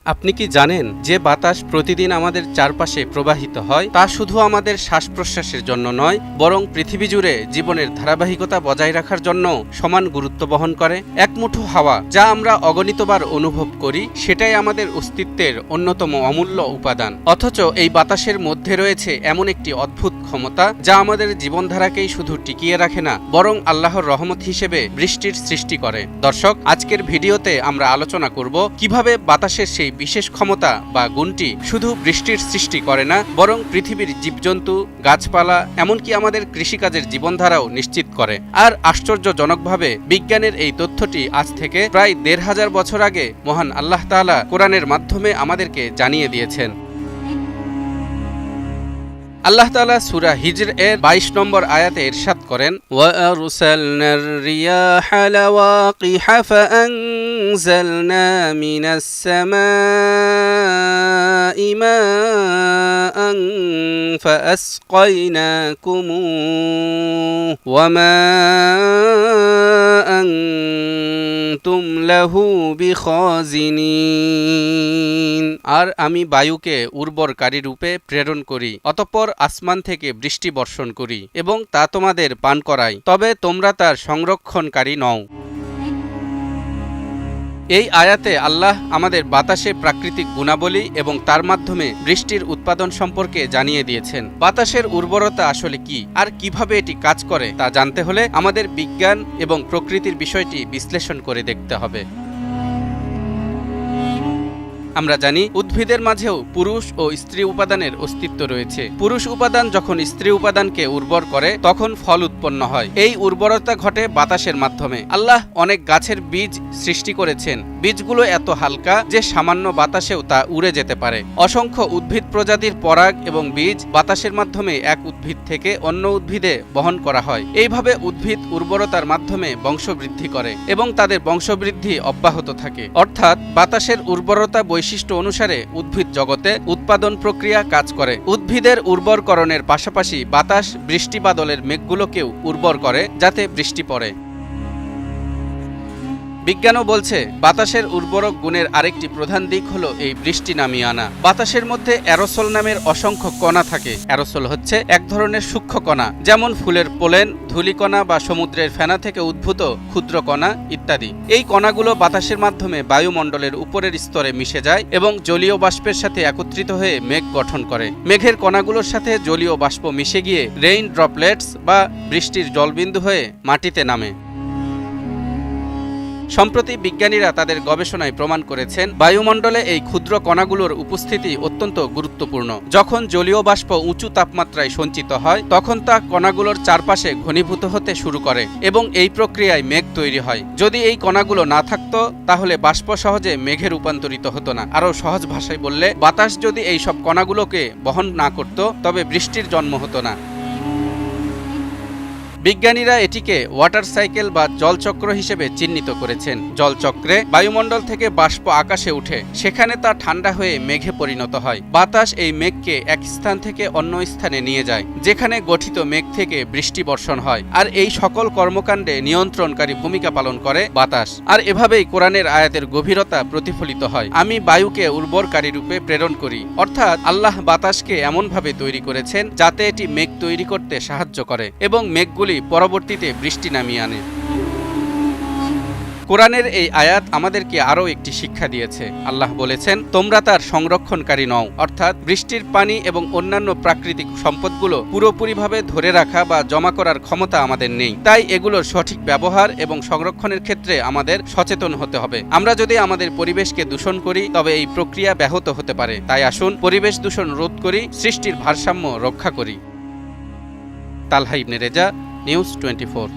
আপনি কি জানেন যে বাতাস প্রতিদিন আমাদের চারপাশে প্রবাহিত হয় তা শুধু আমাদের শ্বাস প্রশ্বাসের জন্য নয়, বরং পৃথিবী জুড়ে জীবনের ধারাবাহিকতা বজায় রাখার জন্য সমান গুরুত্ব বহন করে। এক মুঠো হাওয়া যা আমরা অগণিতবার অনুভব করি, সেটাই আমাদের অস্তিত্বের অন্যতম অমূল্য উপাদান। অথচ এই বাতাসের মধ্যে রয়েছে এমন একটি অদ্ভুত ক্ষমতা যা আমাদের জীবনধারাকেই শুধু টিকিয়ে রাখে না, বরং আল্লাহর রহমত হিসেবে বৃষ্টির সৃষ্টি করে। দর্শক, আজকের ভিডিওতে আমরা আলোচনা করব কিভাবে বাতাসের সেই বিশেষ ক্ষমতা বা গুণটি শুধু বৃষ্টির সৃষ্টি করে না, বরং পৃথিবীর জীবজন্তু, গাছপালা, এমনকি আমাদের কৃষিকাজের জীবনধারাও নিশ্চিত করে। আর আশ্চর্যজনকভাবে বিজ্ঞানের এই তথ্যটি আজ থেকে প্রায় ১৫০০ বছর আগে মহান আল্লাহ তাআলা কোরআনের মাধ্যমে আমাদেরকে জানিয়ে দিয়েছেন। আল্লাহ তাআলা সূরা হিজর এর ২২ নম্বর আয়াতে ইরশাদ করেন, ওয়া আরসালনার রিয়াহা লাওয়াকিহা ফাআনজালনা মিনাস সামাই মাআন ফাআসকাইনাকুমুহু ওয়া মা আনতুম লাহু বিখাজিনিন। আর আমি বায়ুকে উর্বরকারী রূপে প্রেরণ করি, অতঃপর আসমান থেকে বৃষ্টি বর্ষণ করি এবং তা তোমাদের পান করাই, তবে তোমরা তার সংরক্ষণকারী নও। এই আয়াতে আল্লাহ আমাদের বাতাসের প্রাকৃতিক গুণাবলী এবং তার মাধ্যমে বৃষ্টির উৎপাদন সম্পর্কে জানিয়ে দিয়েছেন। বাতাসের উর্বরতা আসলে কি আর কিভাবে এটি কাজ করে তা জানতে হলে আমাদের বিজ্ঞান এবং প্রকৃতির বিষয়টি বিশ্লেষণ করে দেখতে হবে। আমরা জানি উদ্ভিদের মাঝেও পুরুষ ও স্ত্রী উপাদানের অস্তিত্ব রয়েছে। পুরুষ উপাদান যখন স্ত্রী উপাদানকে উর্বর করে তখন ফল উৎপন্ন হয়। এই উর্বরতা ঘটে বাতাসের মাধ্যমে। আল্লাহ অনেক গাছের বীজ সৃষ্টি করেছেন। বীজগুলো এত হালকা যে সামান্য বাতাসেও তা উড়ে যেতে পারে। অসংখ্য উদ্ভিদ প্রজাতির পরাগ এবং বীজ বাতাসের মাধ্যমে এক উদ্ভিদ থেকে অন্য উদ্ভিদে বহন করা হয়। এইভাবে উদ্ভিদ উর্বরতার মাধ্যমে বংশবৃদ্ধি করে এবং তাদের বংশবৃদ্ধি অব্যাহত থাকে। অর্থাৎ বাতাসের উর্বরতা বৈশিষ্ট্য অনুসারে উদ্ভিদ জগতে উৎপাদন প্রক্রিয়া কাজ করে। উদ্ভিদের উর্বরকরণের পাশাপাশি বাতাস বৃষ্টি বাদলের মেঘগুলোকেও উর্বর করে যাতে বৃষ্টি পড়ে। বিজ্ঞানও বলছে বাতাসের উর্বরক গুণের আরেকটি প্রধান দিক হলো এই বৃষ্টি নামিয়ে আনা। বাতাসের মধ্যে অ্যারোসল নামের অসংখ্য কণা থাকে। অ্যারোসল হচ্ছে এক ধরনের সূক্ষ্ম কণা, যেমন ফুলের পোলেন, ধূলিকণা বা সমুদ্রের ফেনা থেকে উদ্ভূত ক্ষুদ্র কণা ইত্যাদি। এই কণাগুলো বাতাসের মাধ্যমে বায়ুমণ্ডলের উপরের স্তরে মিশে যায় এবং জলীয় বাষ্পের সাথে একত্রিত হয়ে মেঘ গঠন করে। মেঘের কণাগুলোর সাথে জলীয় বাষ্প মিশে গিয়ে রেইন ড্রপলেটস বা বৃষ্টির জলবিন্দু হয়ে মাটিতে নামে। সম্প্রতি বিজ্ঞানীরা তাদের গবেষণায় প্রমাণ করেছেন বায়ুমণ্ডলে এই ক্ষুদ্র কণাগুলোর উপস্থিতি অত্যন্ত গুরুত্বপূর্ণ। যখন জলীয় বাষ্প উঁচু তাপমাত্রায় সঞ্চিত হয় তখন তা কণাগুলোর চারপাশে ঘনীভূত হতে শুরু করে এবং এই প্রক্রিয়ায় মেঘ তৈরি হয়। যদি এই কণাগুলো না থাকতো তাহলে বাষ্প সহজে মেঘে রূপান্তরিত হতো না। আরও সহজ ভাষায় বললে, বাতাস যদি এই সব কণাগুলোকে বহন না করত তবে বৃষ্টির জন্ম হতো না। বিজ্ঞানীরা এটিকে ওয়াটার সাইকেল বা জলচক্র হিসেবে চিহ্নিত করেছেন। জলচক্রে বায়ুমণ্ডল থেকে বাষ্প আকাশে উঠে, সেখানে তা ঠান্ডা হয়ে মেঘে পরিণত হয়। বাতাস এই মেঘকে এক স্থান থেকে অন্য স্থানে নিয়ে যায়, যেখানে গঠিত মেঘ থেকে বৃষ্টি বর্ষণ হয়। আর এই সকল কর্মকাণ্ডে নিয়ন্ত্রণকারী ভূমিকা পালন করে বাতাস। আর এভাবেই কোরআনের আয়াতের গভীরতা প্রতিফলিত হয়। আমি বায়ুকে উর্বরকারী রূপে প্রেরণ করি, অর্থাৎ আল্লাহ বাতাসকে এমনভাবে তৈরি করেছেন যাতে এটি মেঘ তৈরি করতে সাহায্য করে এবং মেঘগুলি পরবর্তীতে বৃষ্টি নামিয়ে আনে। কোরআনের এই আয়াত আমাদেরকে আরও একটি শিক্ষা দিয়েছে। আল্লাহ বলেছেন, তোমরা তার সংরক্ষণকারী নও, অর্থাৎ বৃষ্টির পানি এবং অন্যান্য প্রাকৃতিক সম্পদগুলো পুরোপুরিভাবে ধরে রাখা বা জমা করার ক্ষমতা আমাদের নেই। তাই এগুলোর সঠিক ব্যবহার এবং সংরক্ষণের ক্ষেত্রে আমাদের সচেতন হতে হবে। আমরা যদি আমাদের পরিবেশকে দূষণ করি তবে এই প্রক্রিয়া ব্যাহত হতে পারে। তাই আসুন পরিবেশ দূষণ রোধ করি, সৃষ্টির ভারসাম্য রক্ষা করি। তালহা ইবনে রেজা, নিউজ 24।